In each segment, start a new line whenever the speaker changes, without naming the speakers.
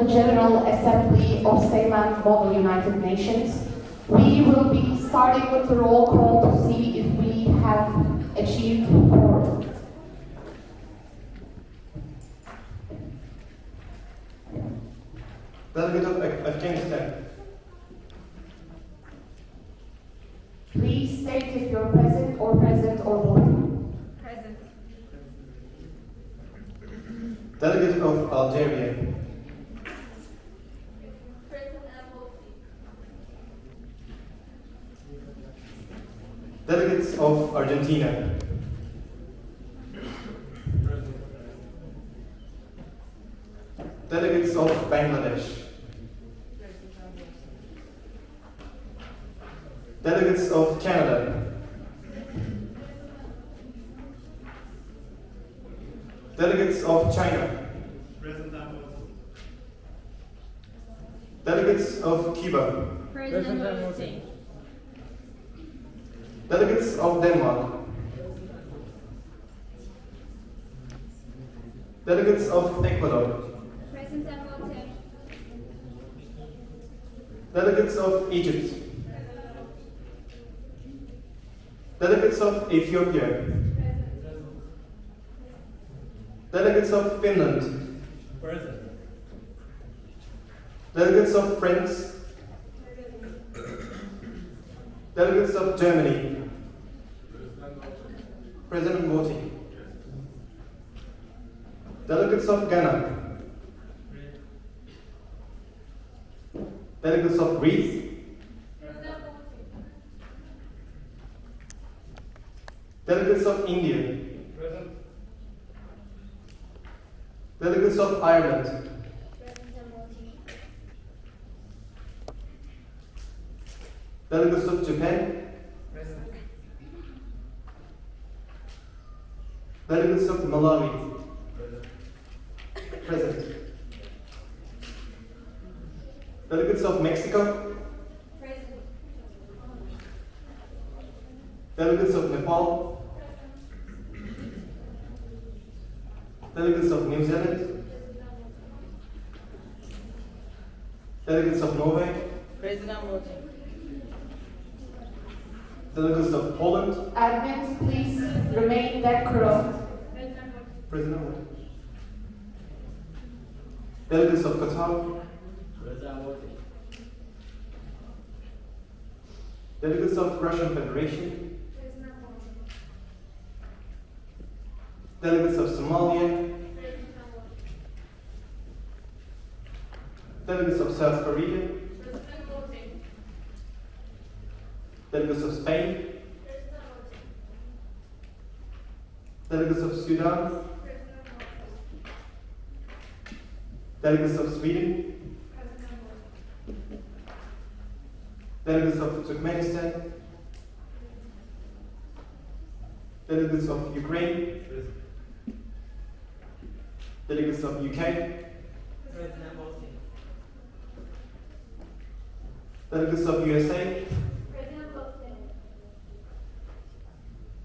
the General Assembly of SEYMUN Model United Nations. We will be starting with the roll call to see if we have achieved quorum.
Delegate of Afghanistan.
Please state if you're present or voting.
Present.
Delegate of Algeria.
Present and voting.
Delegates of Argentina. Delegates of Bangladesh. Delegates of Canada. Delegates of China. Delegates of Cuba.
Present and voting.
Delegates of Denmark. Delegates of Ecuador.
Present and voting.
Delegates of Egypt. Delegates of Ethiopia. Delegates of Finland. Delegates of France. Delegates of Germany. President voting. Delegates of Ghana. Delegates of Greece. Delegates of India. Delegates of Ireland. Delegates of Japan. Delegates of Malawi. Present. Delegates of Mexico. Delegates of Nepal. Delegates of New Zealand. Delegates of Norway.
Present and voting.
Delegates of Poland.
Admins, please remain decorous.
President voting. Delegates of Qatar. Delegates of Russian Federation. Delegates of Somalia. Delegates of South Korea. Delegates of Spain. Delegates of Sudan. Delegates of Sweden. Delegates of Turkmenistan. Delegates of Ukraine. Delegates of UK. Delegates of USA.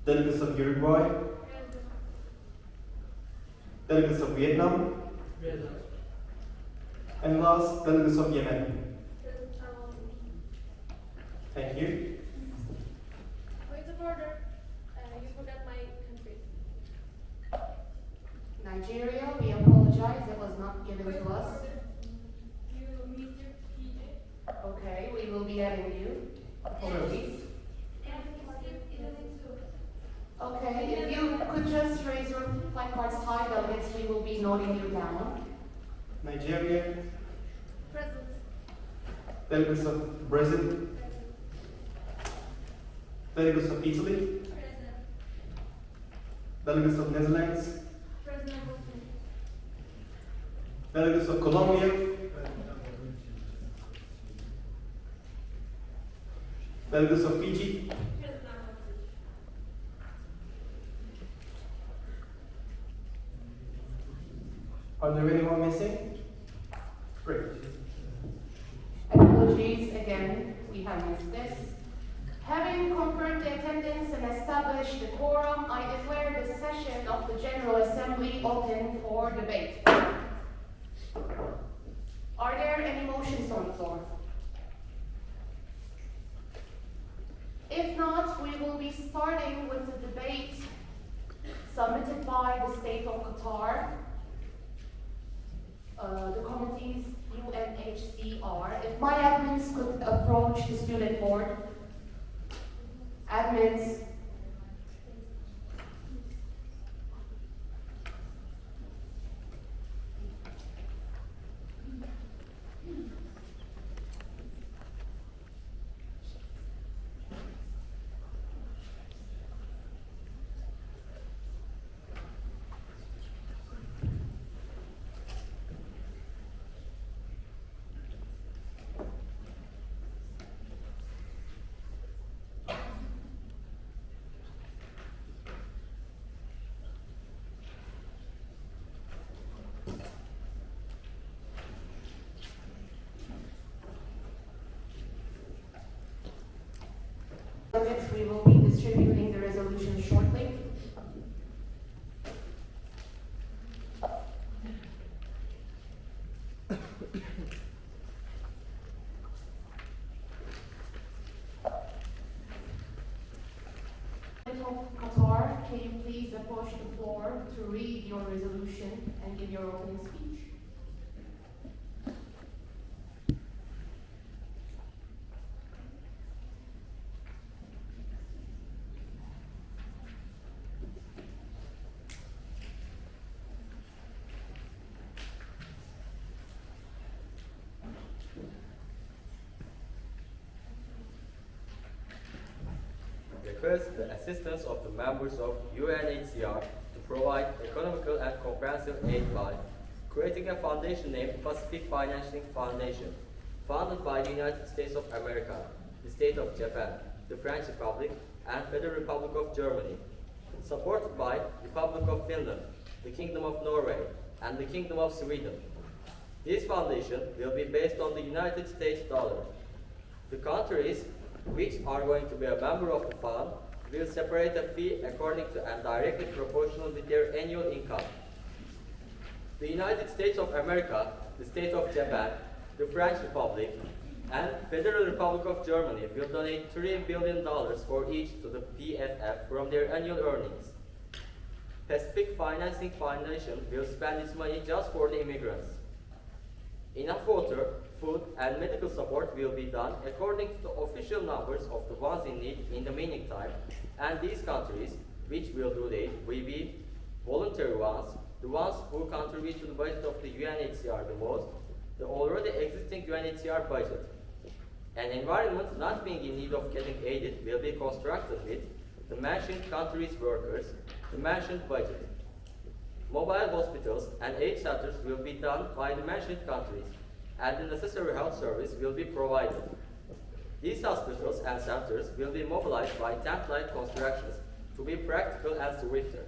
Delegates of Uruguay. Delegates of Vietnam. And last, delegates of Yemen. Thank you.
Point of order. You forgot my country.
Nigeria, we apologize, it was not given to us.
You need your PJ.
Okay, we will be adding you. Apologies. Okay, if you could just raise your placards high, delegates, we will be noting you down.
Nigeria.
Present.
Delegates of Brazil. Delegates of Italy.
Present.
Delegates of Netherlands.
Present and voting.
Delegates of Colombia. Delegates of Fiji.
Present and voting.
Are there anyone missing? Great.
Apologies again, we have missed this. Having confirmed the attendance and established the quorum, I declare the session of the General Assembly open for debate. motions on the floor? If not, we will be starting with the debate submitted by the State of Qatar, the committees UNHCR. If my admins could approach the student board. Admins. We will be distributing the resolution shortly. Qatar, can you please approach the floor to read your resolution and give your opening speech?
Request the assistance of the members of UNHCR to provide economical and comprehensive aid by creating a foundation named Pacific Financing Foundation, funded by the United States of America, the State of Japan, the French Republic, and Federal Republic of Germany, supported by Republic of Finland, the Kingdom of Norway, and the Kingdom of Sweden. This foundation will be based on the United States dollar. The countries which are going to be a member of the fund will separate a fee according to and directly proportional with their annual income. The United States of America, the State of Japan, the French Republic, and Federal Republic of Germany will donate $3 billion for each to the PFF from their annual earnings. Pacific Financing Foundation will spend its money just for the immigrants. Enough water, food, and medical support will be done according to the official numbers of the ones in need in the meantime, and these countries which will do that will be voluntary ones, the ones who contribute to the budget of the UNHCR the most, the already existing UNHCR budget. An environment not being in need of getting aided will be constructed with the mentioned countries' workers, the mentioned budget. Mobile hospitals and aid centers will be done by the mentioned countries, and the necessary health service will be provided. These hospitals and centers will be mobilized by tent-like constructions to be practical and swifter.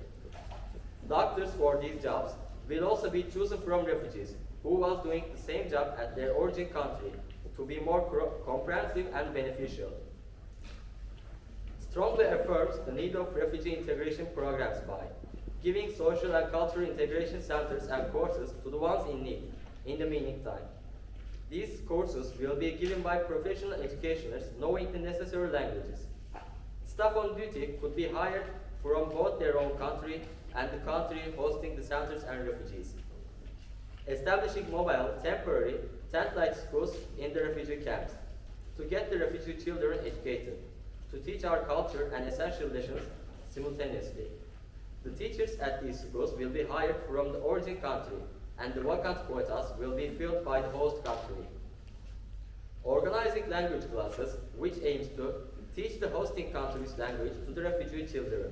Doctors for these jobs will also be chosen from refugees who was doing the same job at their origin country to be more comprehensive and beneficial. Strongly affirms the need of refugee integration programs by giving social and cultural integration centers and courses to the ones in need in the meantime. These courses will be given by professional educators knowing the necessary languages. Staff on duty could be hired from both their own country and the country hosting the centers and refugees. Establishing mobile, temporary, tent-like schools in the refugee camps to get the refugee children educated, to teach our culture and essential lessons simultaneously. The teachers at these schools will be hired from the origin country, and the vacant quotas will be filled by the host country. Organizing language classes, which aims to teach the hosting country's language to the refugee children,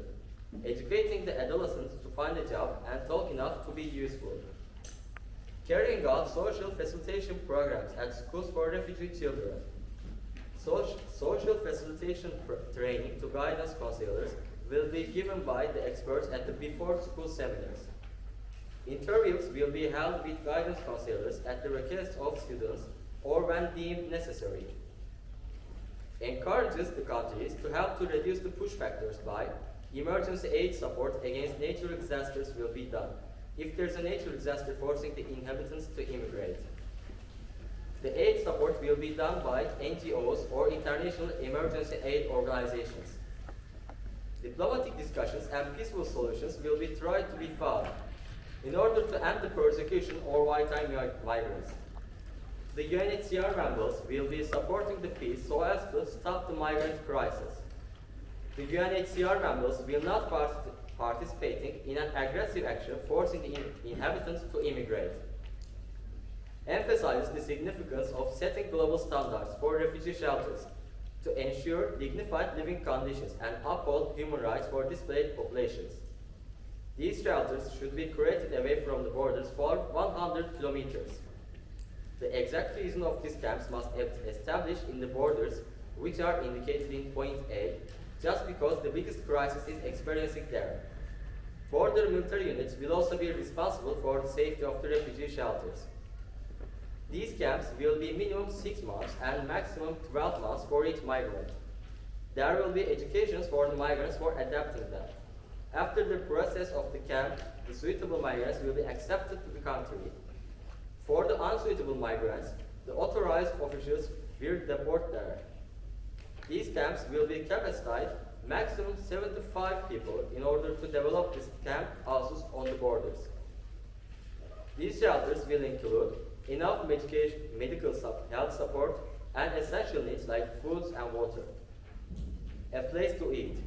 educating the adolescents to find a job and talk enough to be useful. Carrying out social facilitation programs at schools for refugee children. Social facilitation training to guidance counselors will be given by the experts at the before school seminars. Interviews will be held with guidance counselors at the request of students or when deemed necessary. Encourages the countries to help to reduce the push factors by emergency aid support against natural disasters will be done if there's a natural disaster forcing the inhabitants to immigrate. The aid support will be done by NGOs or international emergency aid organizations. Diplomatic discussions and peaceful solutions will be tried to be found in order to end the persecution or wartime migrants. The UNHCR members will be supporting the peace so as to stop the migrant crisis. The UNHCR members will not participating in an aggressive action forcing the inhabitants to immigrate. Emphasizes the significance of setting global standards for refugee shelters to ensure dignified living conditions and uphold human rights for displaced populations. These shelters should be created away from the borders for 100 kilometers. The exact reason of these camps must be established in the borders which are indicated in point A, just because the biggest crisis is experiencing there. Border military units will also be responsible for the safety of the refugee shelters. These camps will be minimum 6 months and maximum 12 months for each migrant. There will be educations for the migrants for adapting them. After the process of the camp, the suitable migrants will be accepted to the country. For the unsuitable migrants, the authorized officials will deport there. These camps will be capacitated maximum 75 people in order to develop this camp houses on the borders. These shelters will include enough medical health support and essential needs like foods and water, a place to eat,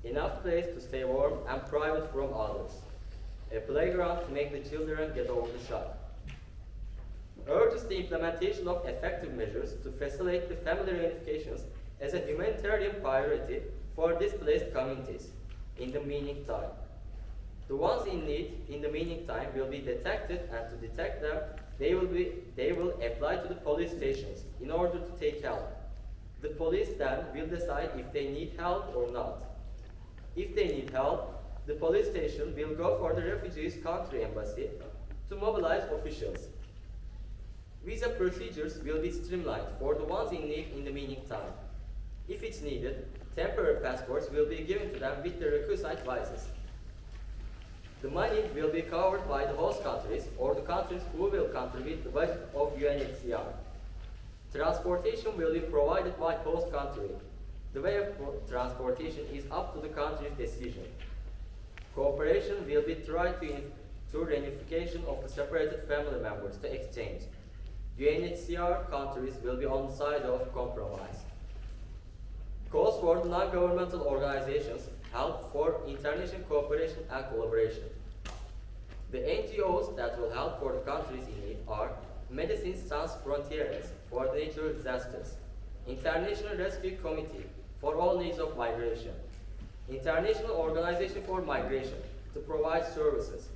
enough place to stay warm and private from others, a playground to make the children get over the shock. Urges the implementation of effective measures to facilitate the family reunifications as a humanitarian priority for displaced communities in the meantime. The ones in need in the meantime will be detected, and to detect them, they will apply to the police stations in order to take help. The police then will decide if they need help or not. If they need help, the police station will go for the refugees' country embassy to mobilize officials. Visa procedures will be streamlined for the ones in need in the meantime. If it's needed, temporary passports will be given to them with the requisite visas. The money will be covered by the host countries or the countries who will contribute the budget of UNHCR. Transportation will be provided by host country. The way of transportation is up to the country's decision. Cooperation will be tried to reunification of the separated family members to exchange. UNHCR countries will be on the side of compromise. Calls for the non-governmental organizations help for international cooperation and collaboration. The NGOs that will help for the countries in need are Médecins Sans Frontières for the natural disasters, International Rescue Committee for all needs of migration, International Organization for Migration to provide services,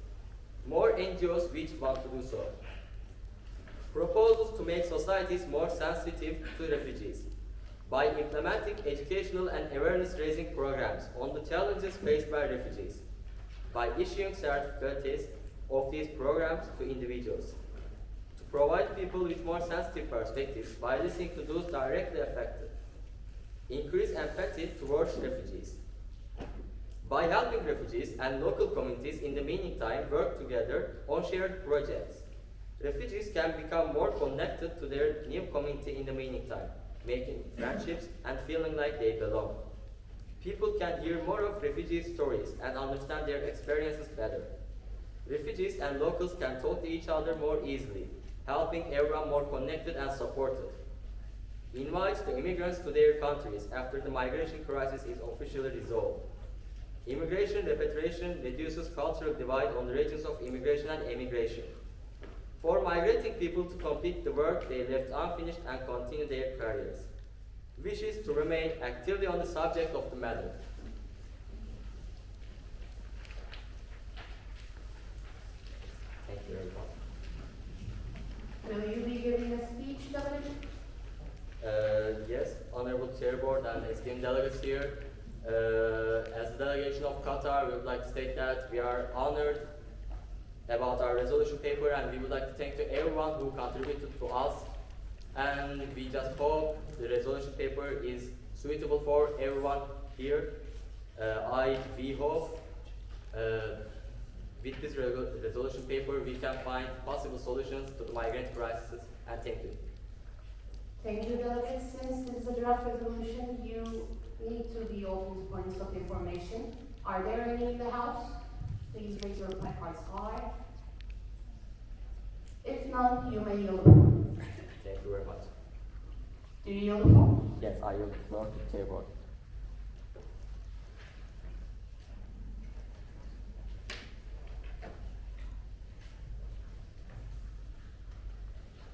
more NGOs which want to do so. Proposals to make societies more sensitive to refugees by implementing educational and awareness-raising programs on the challenges faced by refugees, by issuing certificates of these programs to individuals, to provide people with more sensitive perspectives by listening to those directly affected, increase empathy towards refugees, by helping refugees and local communities in the meantime work together on shared projects. Refugees can become more connected to their new community in the meantime, making friendships and feeling like they belong. People can hear more of refugee stories and understand their experiences better. Refugees and locals can talk to each other more easily, helping everyone more connected and supported. Invites the immigrants to their countries after the migration crisis is officially resolved. Immigration repatriation reduces cultural divide on the regions of immigration and emigration. For migrating people to complete the work they left unfinished and continue their careers. Wishes to remain actively on the subject of the matter. Thank you everyone.
Will you be giving a speech, delegation?
Yes, Honorable Chair Board and esteemed delegates here. As the delegation of Qatar, we would like to state that we are honored about our resolution paper, and we would like to thank to everyone who contributed to us, and we just hope the resolution paper is suitable for everyone here. We hope with this resolution paper we can find possible solutions to the migrant crisis, and thank you.
Thank you, delegates. Since this is a draft resolution, you need to be open to points of information. Are there any in the House? Please raise your placards high. If none, you may yield the floor.
Thank you very much.
Do you yield the floor?
Yes, I yield the floor to the chairboard.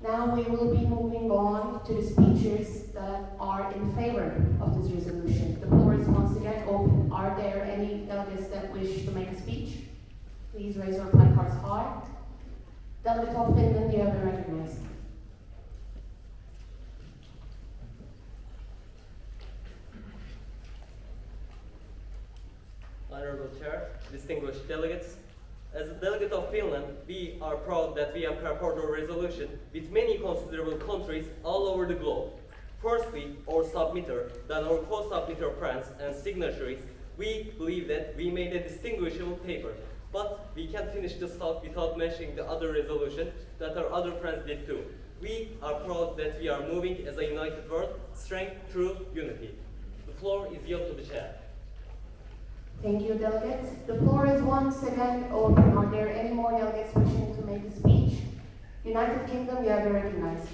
Now we will be moving on to the speeches that are in favor of this resolution. The floor is once again open. Are there any delegates that wish to make a speech? Please raise your placards high. Delegate of Finland, you have been recognized.
Honorable Chair, distinguished delegates, as a delegate of Finland, we are proud that we have prepared a resolution with many considerable countries all over the globe. Firstly, our submitter, then our co-submitter friends and signatories, we believe that we made a distinguishable paper. But we can't finish this talk without mentioning the other resolution that our other friends did too. We are proud that we are moving as a united world, strength through unity. The floor is yielded to the chair.
Thank you, delegates. The floor is once again open. Are there any more delegates wishing to make a speech? United Kingdom, you have been recognized.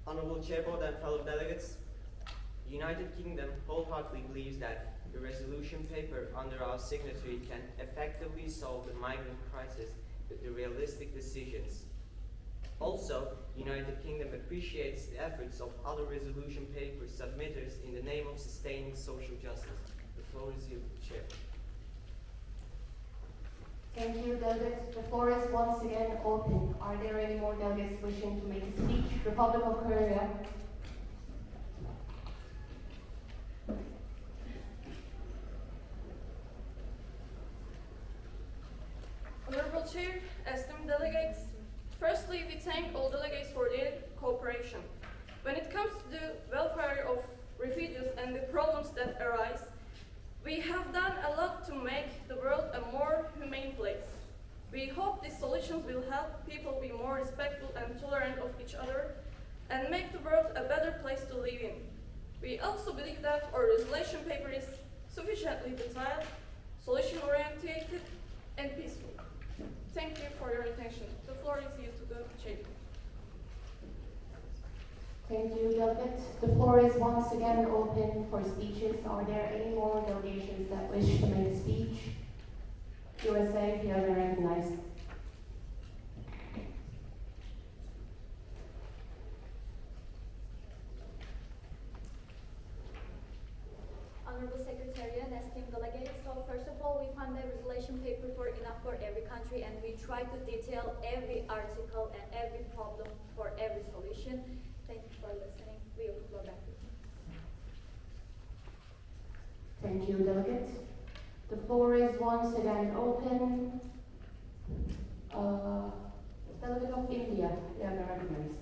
Honorable Chairboard and fellow delegates, the United Kingdom wholeheartedly believes that the resolution paper under our signatory can effectively solve the migrant crisis with the realistic decisions. Also, the United Kingdom appreciates the efforts of other resolution paper submitters in the name of sustaining social justice. The floor is yours, Chair.
Thank you, delegates. The floor is once again open. Are there any more delegates wishing to make a speech? Republic of Korea.
Honorable Chair, esteemed delegates, firstly, we thank all delegates for their cooperation. When it comes to the welfare of refugees and the problems that arise, we have done a lot to make the world a more humane place. We hope these solutions will help people be more respectful and tolerant of each other and make the world a better place to live in. We also believe that our resolution paper is sufficiently detailed, solution-oriented, and peaceful. Thank you for your attention. The floor is used to the chair.
Thank you, delegates. The floor is once again open for speeches. Are there any more delegations that wish to make a speech? USA, you have been recognized.
Honorable Secretary and esteemed delegates, so first of all, we found the resolution paper for enough for every country, and we try to detail every article and every problem for every solution. Thank you for listening. We will go back to you.
Thank you, delegates. The floor is once again open. Delegate of India, you have been recognized.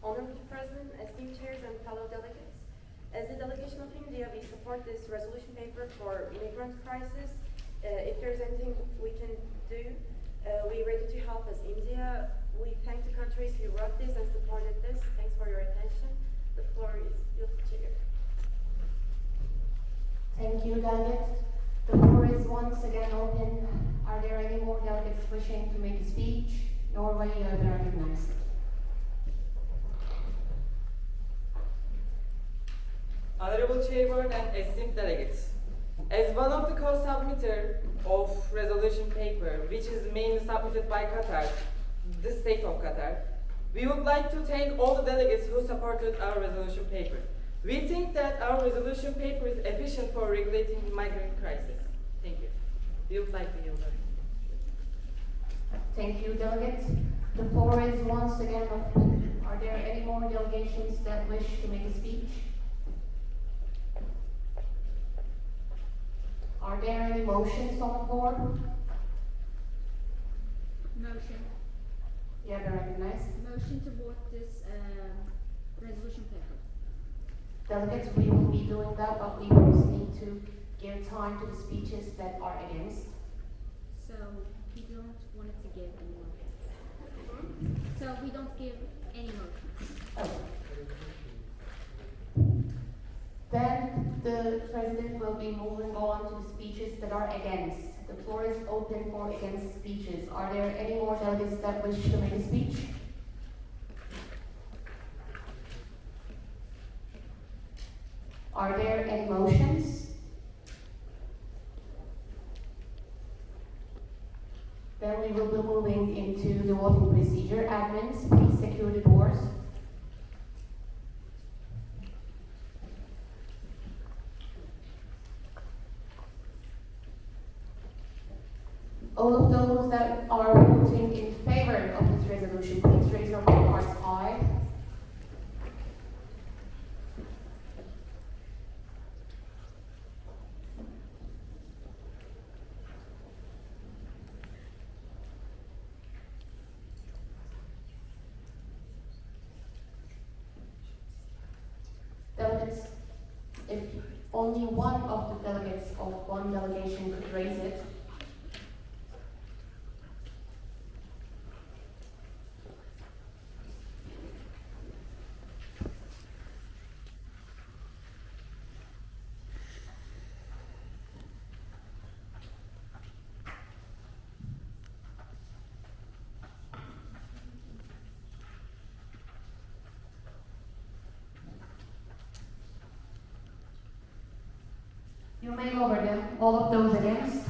Honorable President, esteemed chairs and fellow delegates, as the delegation of India, we support this resolution paper for immigrant crisis. If there's anything we can do, we're ready to help as India. We thank the countries who wrote this and supported this. Thanks for your attention. The floor is yours, Chair.
Thank you, delegates. The floor is once again open. Are there any more delegates wishing to make a speech? Norway, you have been recognized.
Honorable Chairboard and esteemed delegates, as one of the co-submitter of resolution paper, which is mainly submitted by Qatar, the state of Qatar, we would like to thank all the delegates who supported our resolution paper. We think that our resolution paper is efficient for regulating the migrant crisis. Thank you. We would like to yield it.
Thank you, delegates. The floor is once again open. Are there any more delegations that wish to make a speech? Are there any motions on the floor?
Motion.
You have been recognized.
Motion to vote this resolution paper.
Delegates, we will be doing that, but we also need to give time to the speeches that are against.
So we don't want it to give any motion. So we don't give any motion.
Oh. Then the president will be moving on to the speeches that are against. The floor is open for against speeches. Are there any more delegates that wish to make a speech? Are there any motions? Then we will be moving into the voting procedure. Admins, please secure the doors. All of those that are voting in favor of this resolution, please raise your cards high. Delegates, if only one of the delegates of one delegation could raise it. You may lower them, all of those against.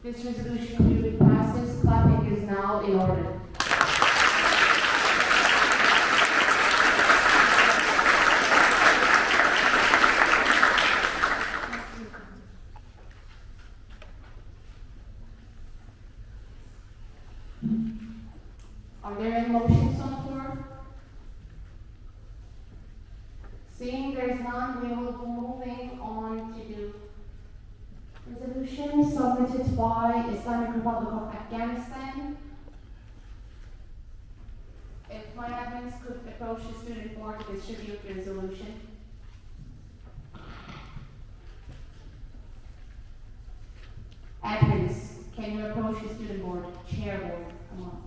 This resolution clearly passes. Clapping is now in order. Are there any motions on the floor? Seeing there's none, we will be moving on to the resolution submitted by Islamic Republic of Afghanistan. If my admins could approach the student board to distribute the resolution. Admins, can you approach the student board, chair board, come on.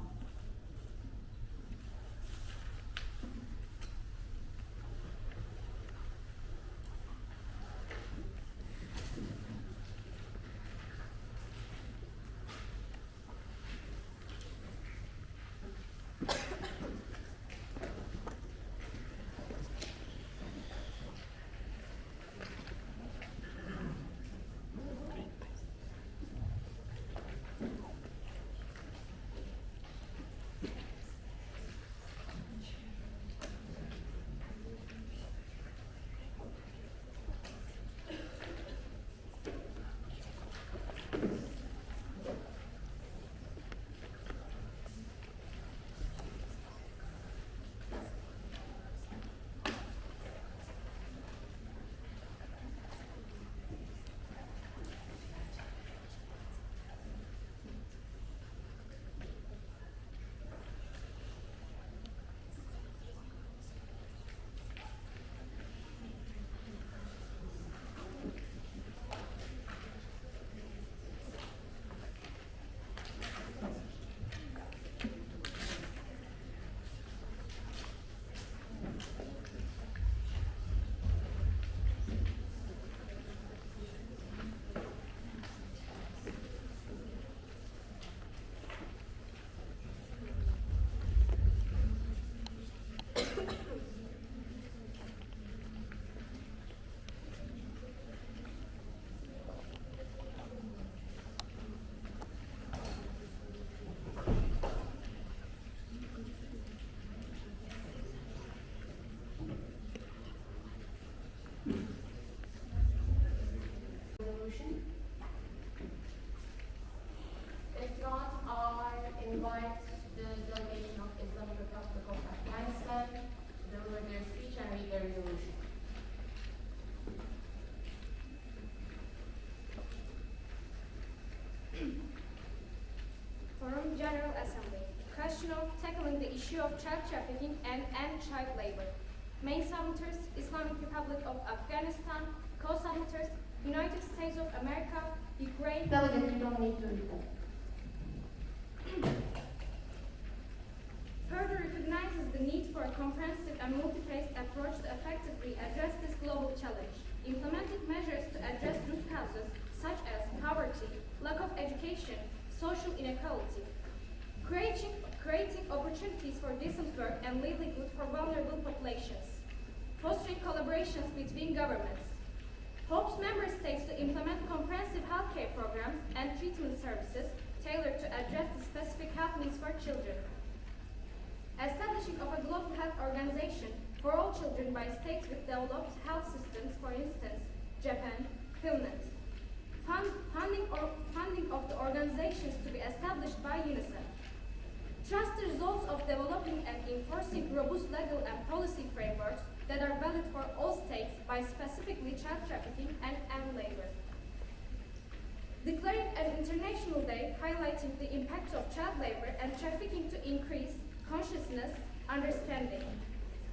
issue of child trafficking and end child labor. Main submitters, Islamic Republic of Afghanistan, co-submitters, United States of America, Ukraine.
Delegate, you don't need to read that.
Further recognizes the need for a comprehensive and multi-phased approach to effectively address this global challenge, implementing measures to address root causes such as poverty, lack of education, social inequality, creating opportunities for decent work and livelihood for vulnerable populations, fostering collaborations between governments, hopes member states to implement comprehensive healthcare programs and treatment services tailored to address the specific health needs for children, establishing of a global health organization for all children by states with developed health systems, for instance, Japan, Finland, funding of the organizations to be established by UNICEF, trust the results of developing and enforcing robust legal and policy frameworks that are valid for all states by specifically child trafficking and labor. Declaring an international day highlighting the impact of child labor and trafficking to increase consciousness, understanding.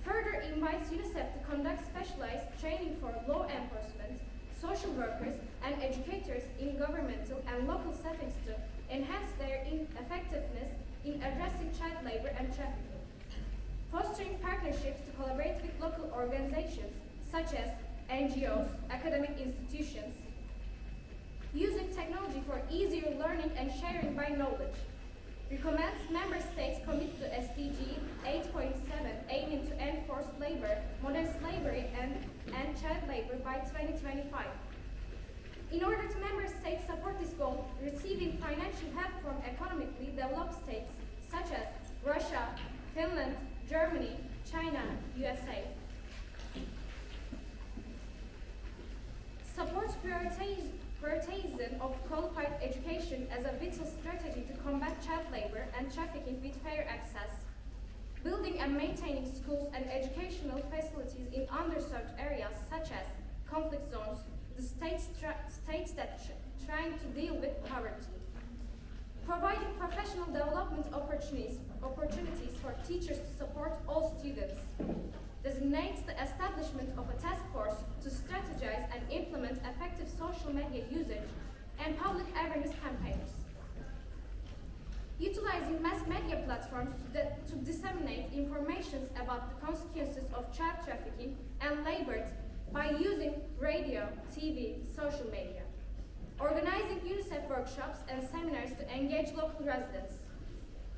Further invites UNICEF to conduct specialized training for law enforcement, social workers, and educators in governmental and local settings to enhance their effectiveness in addressing child labor and trafficking. Fostering partnerships to collaborate with local organizations such as NGOs, academic institutions. Using technology for easier learning and sharing by knowledge. Recommends member states commit to SDG 8.7 aiming to end forced labor, modern slavery, and child labor by 2025. In order to member states support this goal, receiving financial help from economically developed states such as Russia, Finland, Germany, China, USA. Supports prioritization of qualified education as a vital strategy to combat child labor and trafficking with fair access. Building and maintaining schools and educational facilities in underserved areas such as conflict zones, the states that trying to deal with poverty. Providing professional development opportunities for teachers to support all students. Designates the establishment of a task force to strategize and implement effective social media usage and public awareness campaigns. Utilizing mass media platforms to disseminate information about the consequences of child trafficking and labor by using radio, TV, social media. Organizing UNICEF workshops and seminars to engage local residents.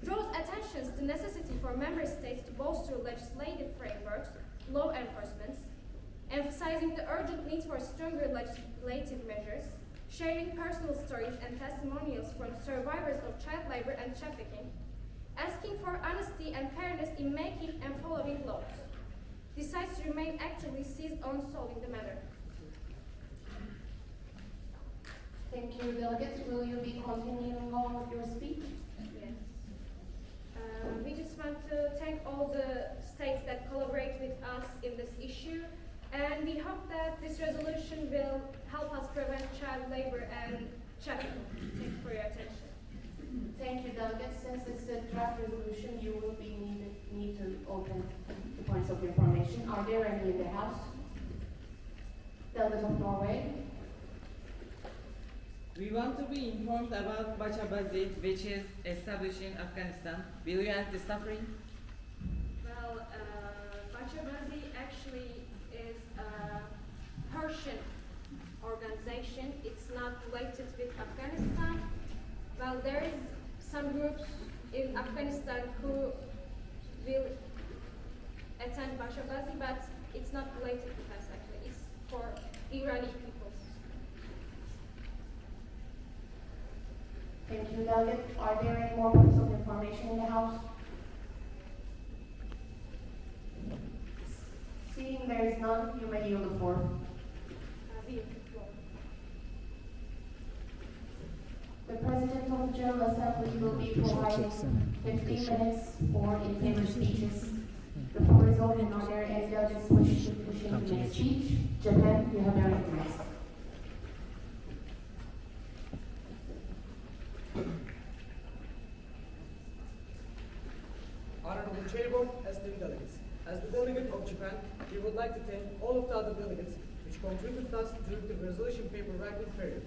Draws attention to the necessity for member states to bolster legislative frameworks, law enforcement, emphasizing the urgent need for stronger legislative measures, sharing personal stories and testimonials from survivors of child labor and trafficking, asking for honesty and fairness in making and following laws, decides to remain actively seized on solving the matter.
Thank you, delegates. Will you be continuing on with your speech?
Yes. We just want to thank all the states that collaborate with us in this issue, and we hope that this resolution will help us prevent child labor and trafficking. Thank you for your attention.
Thank you, delegates. Since it's a draft resolution, you will be need to open the points of information. Are there any in the House? Delegate of Norway.
We want to be informed about Bachabazi, which is established in Afghanistan. Will you end the suffering?
Well, Bachabazi actually is a Persian organization. It's not related with Afghanistan. Well, there is some groups in Afghanistan who will attend Bachabazi, but it's not related with us actually. It's for Iranian people.
Thank you, delegate. Are there any more points of information in the House? Seeing there is none, you may yield the floor. The President of the General Assembly will be providing 15 minutes for in-favor speeches. The floor is open. Are there any delegates wishing to make a speech? Japan, you have your recognized.
Honorable other delegates which contributed us during the resolution paper writing period.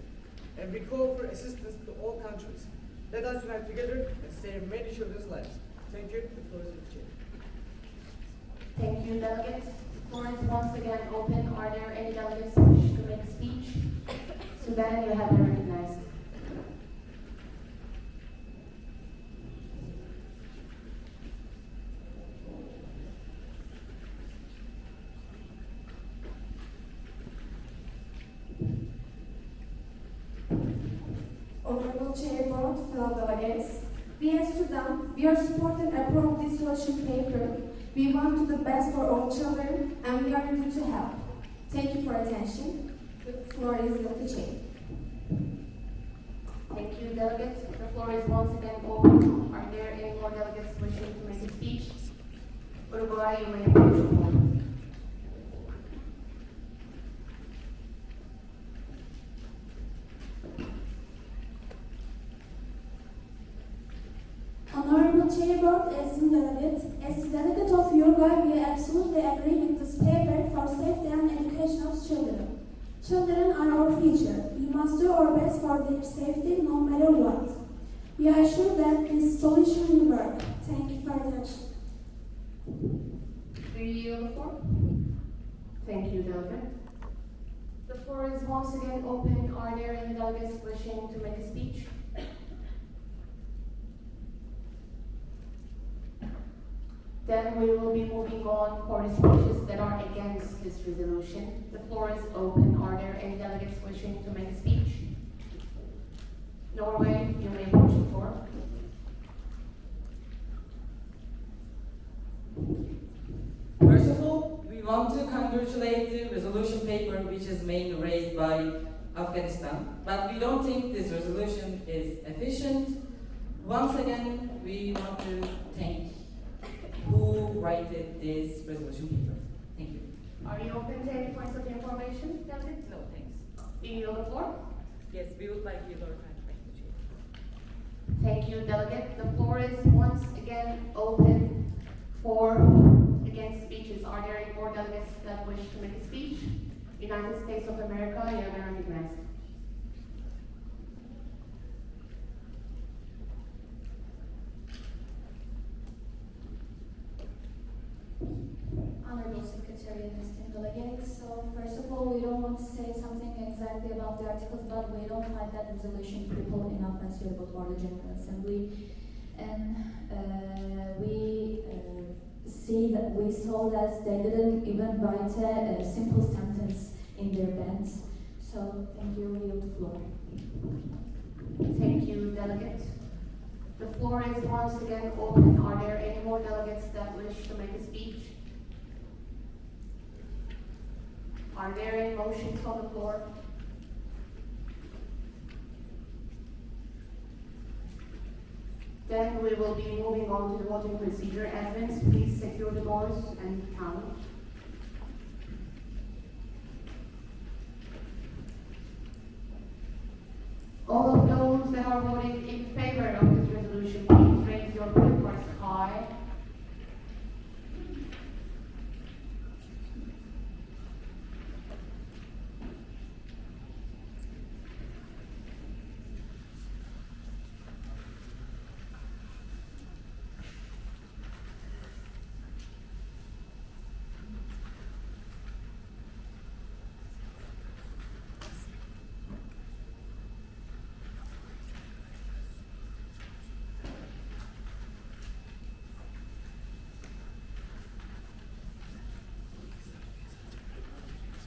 And we call for assistance to all countries. Let us unite together and save many children's lives. Thank you. The floor is with the chair.
Thank you, delegates. The floor is once again open. Are there any delegates who wish to make a speech? Sudan, you have been recognized.
Honorable Chairman, fellow delegates, we as Sudan, we are supporting a prompt dissolution paper. We want to the best for all children and we are ready to help. Thank you for attention. The floor is with the chair.
Thank you, delegates. The floor is once again open. Are there any more delegates wishing to make a speech? Uruguay, you may approach the podium.
Honorable Chairman, esteemed delegates, as delegate of Uruguay, we absolutely agree with this paper for safety and education of children. Children are our future. We must do our best for their safety no matter what. We are sure that this solution will work. Thank you for attention.
Do you yield the floor? Thank you, delegate. The floor is once again open. Are there any delegates wishing to make a speech? Then we will be moving on for the speeches that are against this resolution. The floor is open. Are there any delegates wishing to make a speech? Norway, you may approach the floor.
First of all, we want to congratulate the resolution paper which is mainly raised by Afghanistan, but we don't think this resolution is efficient. Once again, we want to thank who wrote this resolution paper. Thank you.
Are you open to any points of information, delegate?
No, thanks.
Do you yield the floor?
Yes, we would like you, Lord, to thank the chair.
Thank you, delegate. The floor is once again open for against speeches. Are there any more delegates that wish to make a speech? United States of America, you have been recognized.
Honorable Secretary and esteemed delegates, so first of all, we don't want to say something exactly about the articles, but we don't find that resolution people enough and suitable for the General Assembly. And we saw that they didn't even write a simple sentence in their bans. So thank you, we yield the floor.
Thank you, delegate. The floor is once again open. Are there any more delegates that wish to make a speech? Are there any motions on the floor? Then we will be moving on to the voting procedure. Admins, please secure the doors and count. All of those that are voting in favor of this resolution, please raise your papers high.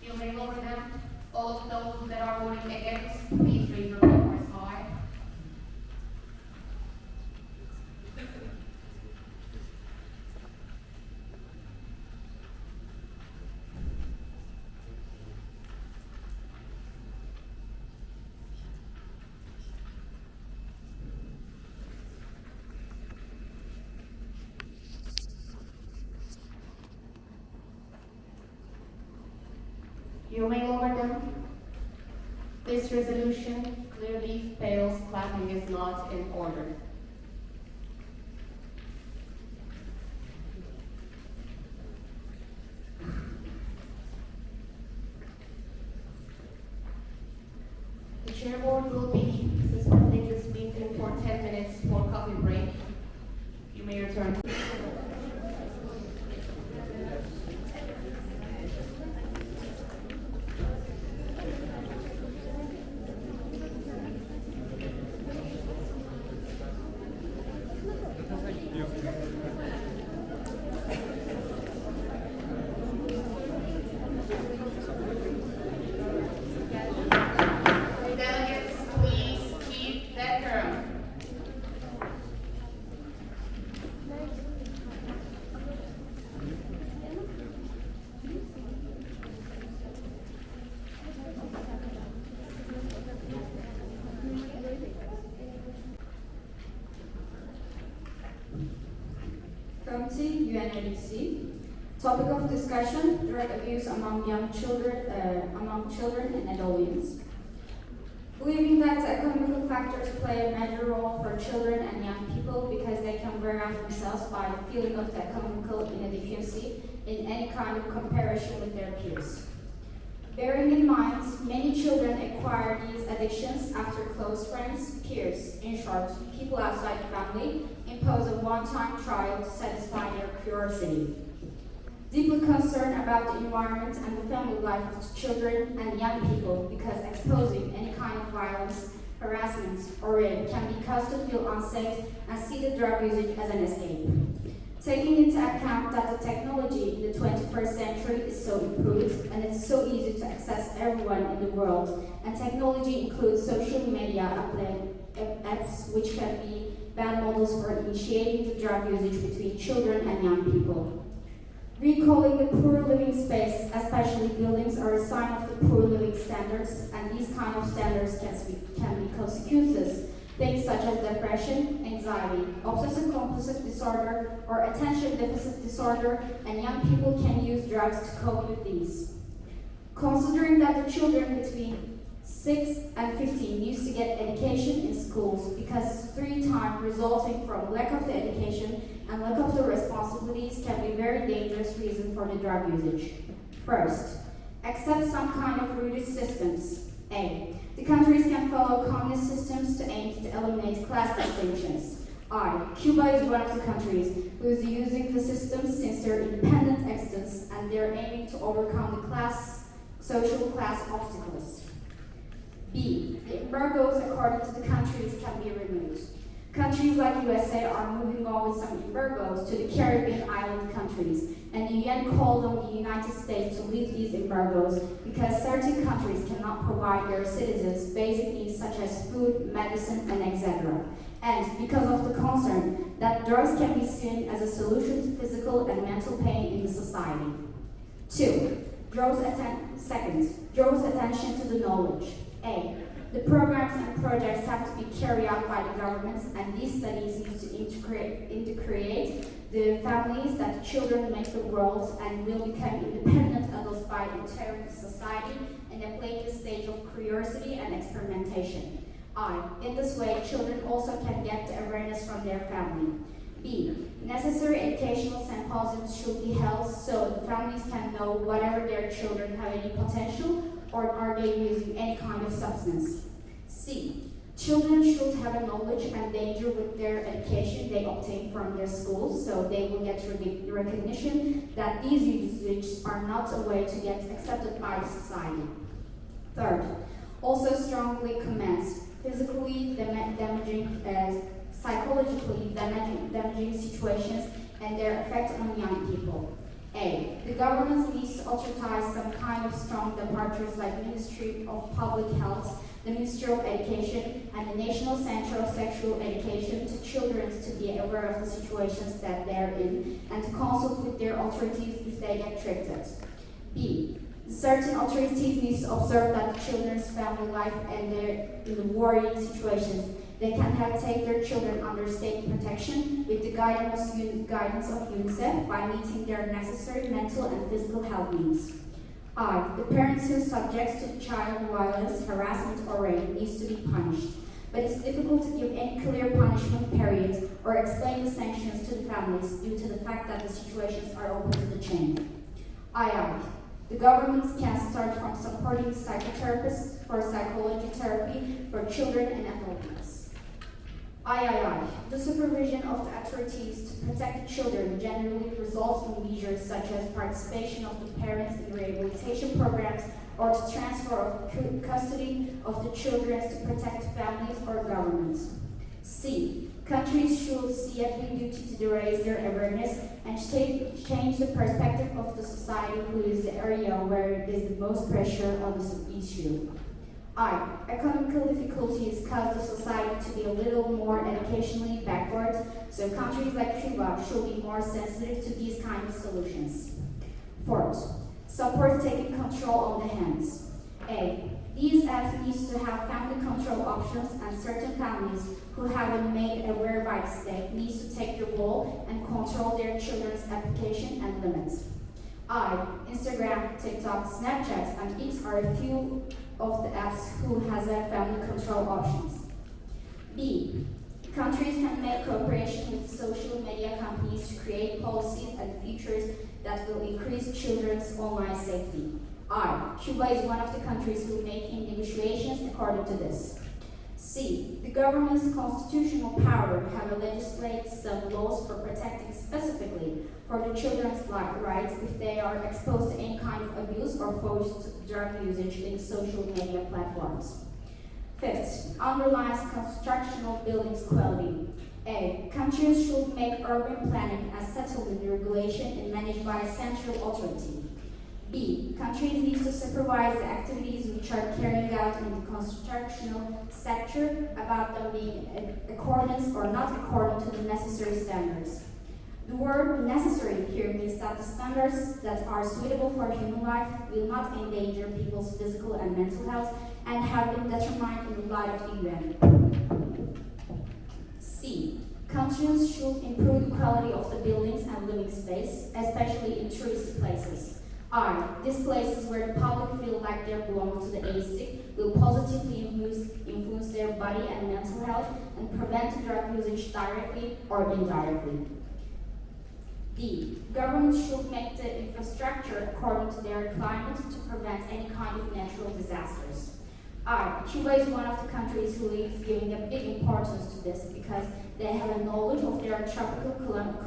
You may lower them. All of those that are voting against, please raise your papers high. You may lower them. This resolution clearly fails. Clapping is not in order. Chair Board will be suspending this meeting for 10 minutes for coffee break. You may return. Delegates, please keep decorum.
Committee, UNODC. Topic of discussion: drug abuse among children and adolescents. Believing that economical factors play a major role for children and young people because they can wear out themselves by feeling of the economical inadequacy in any kind of comparison with their peers. Bearing in mind, many children acquire these addictions after close friends, peers, in short, people outside the family, impose a one-time trial to satisfy their curiosity. Deeply concerned about the environment and the family life of children and young people because exposing any kind of violence, harassment, or rape can be caused to feel unsafe and see the drug usage as an escape. Taking into account that the technology in the 21st century is so improved and it's so easy to access everyone in the world, and technology includes social media apps which can be bad models for initiating the drug usage between children and young people. Recalling the poor living space, especially buildings, are a sign of the poor living standards, and these kind of standards can be consequences. Things such as depression, anxiety, obsessive-compulsive disorder, or attention deficit disorder, and young people can use drugs to cope with these. Considering that the children between 6 and 15 used to get education in schools because free time resulting from lack of the education and lack of the responsibilities can be very dangerous reason for the drug usage. First, accept some kind of rooted systems. A. The countries can follow communist systems to aim to eliminate class distinctions. Cuba is one of the countries who is using the systems since their independent existence, and they are aiming to overcome the social class obstacles. B. The embargoes according to the countries can be removed. Countries like USA are moving on with some embargoes to the Caribbean island countries, and the UN called on the United States to lift these embargoes because certain countries cannot provide their citizens basic needs such as food, medicine, and etc. And because of the concern that drugs can be seen as a solution to physical and mental pain in the society. 2. Draws attention to the knowledge. A. The programs and projects have to be carried out by the governments, and these studies need to integrate the families that the children make the world and will become independent adults by entering society and then playing the stage of curiosity and experimentation. In this way, children also can get the awareness from their family. B. Necessary educational symposiums should be held so the families can know whether their children have any potential or are they using any kind of substance. C. Children should have a knowledge and danger with their education they obtain from their schools, so they will get recognition that these usages are not a way to get accepted by the society. Third, also strongly commends physically damaging, psychologically damaging situations and their effect on young people. A. The government needs to authorize some kind of strong departures like Ministry of Public Health, the Ministry of Education, and the National Center of Sexual Education to children to be aware of the situations that they're in and to consult with their authorities if they get treated. B. Certain authorities need to observe that the children's family life and in the worrying situations. They can take their children under state protection with the guidance of UNICEF by meeting their necessary mental and physical health needs. The parents who subjects to child violence, harassment, or rape needs to be punished, but it's difficult to give any clear punishment period or explain the sanctions to the families due to the fact that the situations are open to the change. The governments can start from supporting supporting psychotherapists for psychology therapy for children and adolescents. III. The supervision of the authorities to protect the children generally results in measures such as participation of the parents in rehabilitation programs or the transfer of custody of the children to protect families or governments. C. Countries should see a big duty to raise their awareness and change the perspective of the society, who is the area where there is the most pressure on this issue. I. Economical difficulties cause the society to be a little more educationally backward, so countries like Cuba should be more sensitive to these kind of solutions. Fourth, support taking control on the hands. A. These apps need to have family control options, and certain families who have been made aware by the state need to take the role and control their children's application and limits. I. Instagram, TikTok, Snapchat, and X are a few of the apps who has a family control options. B. Countries can make cooperation with social media companies to create policies and features that will increase children's online safety. I. Cuba is one of the countries who making negotiations according to this. C. The government's constitutional power have legislate some laws for protecting specifically for the children's rights if they are exposed to any kind of abuse or forced drug usage in social media platforms. Fifth, underlies constructional buildings quality. A. Countries should make urban planning as settlement regulation and managed by a central authority. B. Countries need to supervise the activities which are carried out in the constructional sector about them being in accordance or not according to the necessary standards. The word necessary here means that the standards that are suitable for human life will not endanger people's physical and mental health and have been determined in the light of the UN. C. Countries should improve the quality of the buildings and living space, especially in tourist places. I. These places where the public feel like they belong to the aesthetic will positively influence their body and mental health and prevent drug usage directly or indirectly. D. Governments should make the infrastructure according to their climate to prevent any kind of natural disasters. I. Cuba is one of the countries who is giving a big importance to this because they have a knowledge of their tropical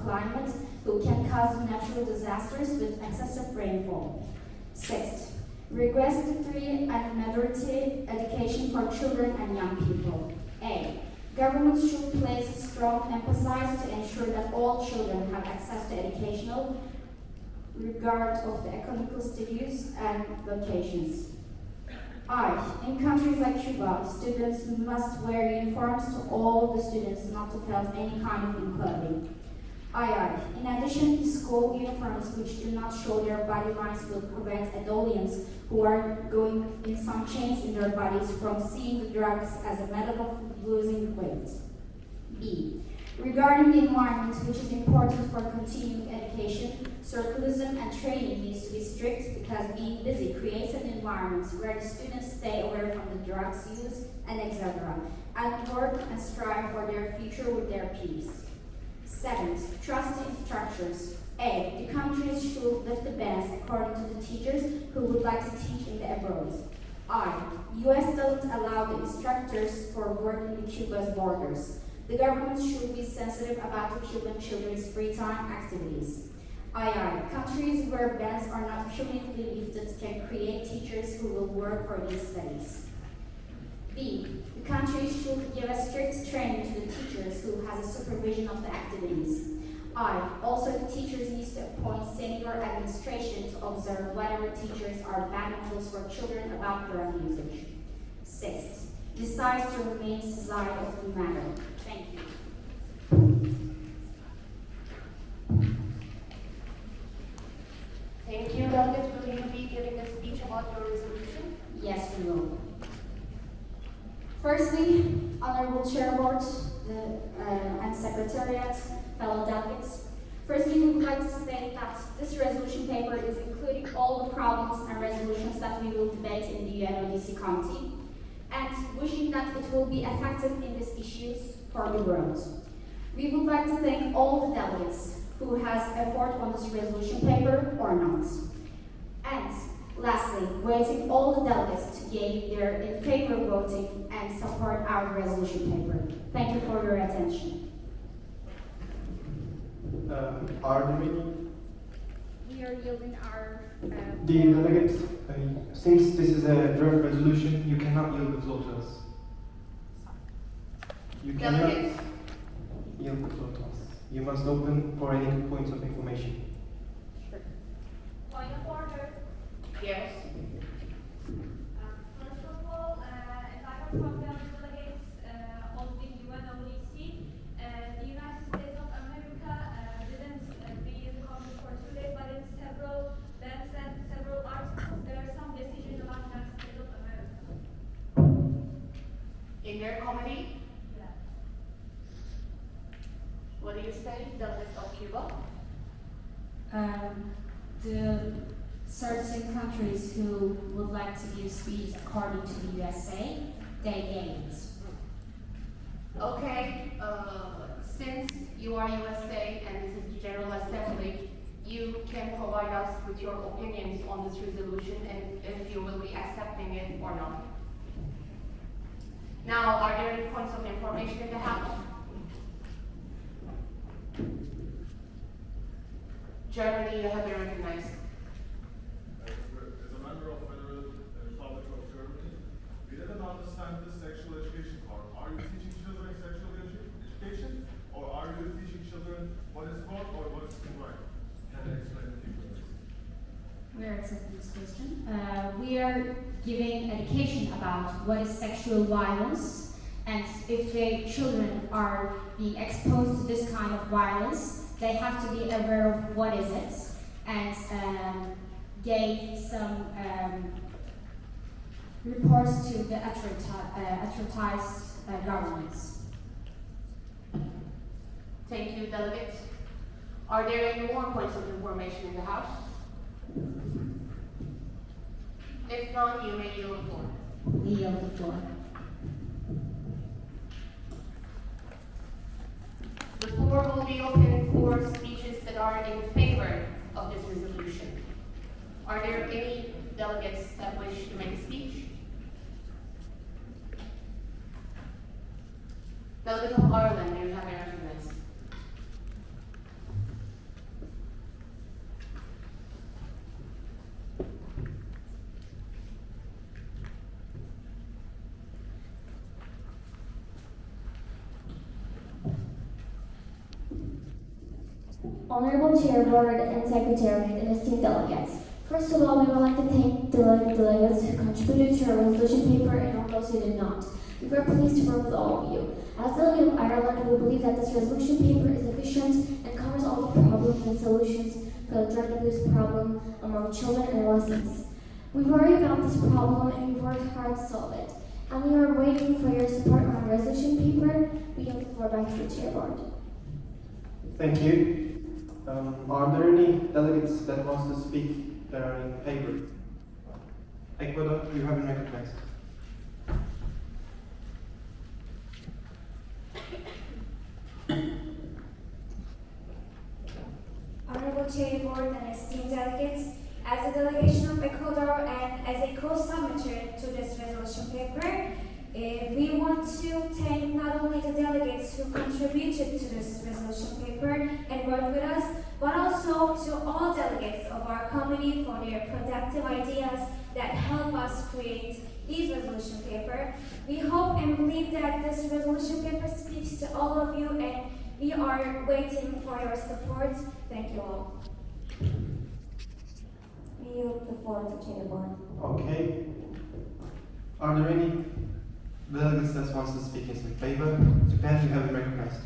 climate who can cause natural disasters with excessive rainfall. Sixth, regulatory and mandatory education for children and young people. A. Governments should place strong emphasis to ensure that all children have access to educational regard of the economical status and locations. I. In countries like Cuba, students must wear uniforms to all the students not to feel any kind of inequality. II. In addition to school uniforms which do not show their body lines will prevent adolescents who are going in some chains in their bodies from seeing the drugs as a method of losing weight. B. Regarding the environment, which is important for continuing education, circularism and training needs to be strict because being busy creates an environment where the students stay away from the drugs use and etc. and work and strive for their future with their peers. Seventh, trusting structures. A. The countries should lift the bans according to the teachers who would like to teach in the abroad. I. U.S. doesn't allow the instructors for work in Cuba's borders. The government should be sensitive about the Cuban children's free time activities. II. Countries where bans are not permanently lifted can create teachers who will work for these studies. B. The countries should give a strict training to the teachers who has a supervision of the activities. I. Also, the teachers need to appoint senior administration to observe whatever teachers are bad models for children about drug usage. Sixth, decides to remain side of the matter. Thank you.
Thank you, Delegate. Will you be giving a speech about your resolution?
Yes, we will. Firstly, Honorable Chair Board and Secretariat, fellow delegates. Firstly, we would like to state that this resolution paper is including all the problems and resolutions that we will debate in the UNODC committee, and wishing that it will be effective in these issues for the world. We would like to thank all the delegates who has effort on this resolution paper or not. And Lastly, waiting all the delegates to give their in favor voting and support our resolution paper. Thank you for your attention.
Are there any?
We are yielding our.
Dear delegates, since this is a draft resolution, you cannot yield the floor to us. You cannot
Delegates,
yield the floor to us. You must open for any points of information.
Point of order.
yes.
First of all, as I heard from the other delegates on the UNOEC, the United States of America didn't be in the Congress for 2 days, but in several events and several articles, there are some decisions about the United States of America.
In their committee,
Yeah.
what do you say, delegate of Cuba?
The certain countries who would like to give speech according to the USA, they gained.
Okay, since you are USA and this is the General Assembly, you can provide us with your opinions on this resolution and if you will be accepting it or not. Now, are there any points of information in the House? Germany, you have been recognized.
As a member of Federal Republic of Germany, we didn't understand the sexual education part. Are you teaching children sexual education, or are you teaching children what is wrong or what is right? Can I explain it to you?
We are accepting this question. We are giving education about what is sexual violence, and if the children are being exposed to this kind of violence, they have to be aware of what is it, and gave some reports to the authorized governments.
Thank you, delegates. Are there any more points of information in the House? If not, you may yield the floor.
We yield the floor.
The floor will be open for speeches that are in favor of this resolution. Are there any delegates that wish to make a speech? Delegate of Ireland, you have been recognized.
Honorable Chair, Board, and Secretariat, and esteemed delegates. First of all, we would like to thank the delegates who contributed to our resolution paper and all those who did not. We are pleased to work with all of you. As delegate of Ireland, we believe that this resolution paper is efficient and covers all the problems and solutions for the drug abuse problem among children and adolescents. We worry about this problem and we worked hard to solve it. And we are waiting for your support on our resolution paper. We give the floor back to the Chair Board.
Thank you. Are there any delegates that wants to speak that are in favor? Ecuador, you have been recognized.
Honorable Chair, Board, and esteemed delegates, as a delegation of Ecuador and as a co-submitter to this resolution paper, we want to thank not only the delegates who contributed to this resolution paper and worked with us, but also to all delegates of our committee for their productive ideas that help us create this resolution paper. We hope and believe that this resolution paper speaks to all of you, and we are waiting for your support. Thank you all. We yield the floor to Chair Board.
Okay. Are there any delegates that wants to speak in favor? Japan, you have been recognized.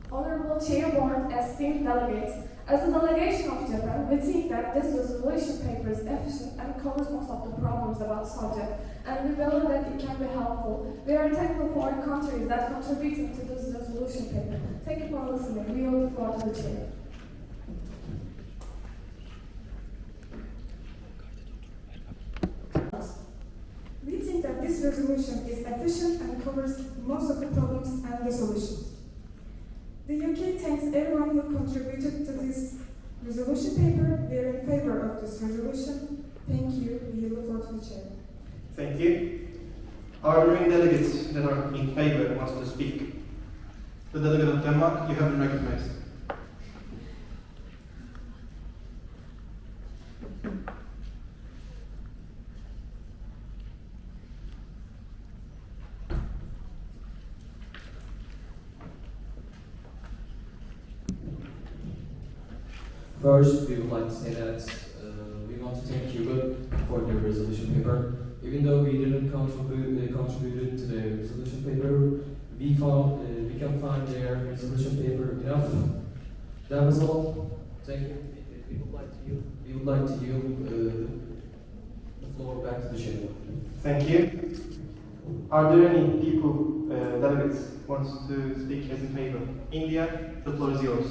Honorable Chair, Board, esteemed delegates, as a delegation of Japan, we think that this resolution paper is efficient and covers most of the problems about subject, and we believe that it can be helpful. We are thankful for the countries that contributed to this resolution paper. Thank you for listening. We yield the floor to the Chair. We think that this resolution is efficient and covers most of the problems and the solutions. The UK thanks everyone who contributed to this resolution paper. We are in favor of this resolution. Thank you. We yield the floor to the chair.
Thank you. Are there any delegates that are in favor and want to speak? The delegate of Denmark, you have been recognized.
First, we would like to say that we want to thank you for the resolution paper. Even though we didn't contribute to the resolution paper, we can find their resolution paper enough. That was all. Thank you. We would like to yield the floor back to the chair.
Thank you. Are there any people, delegates, wants to speak as in favor? India, the floor is yours.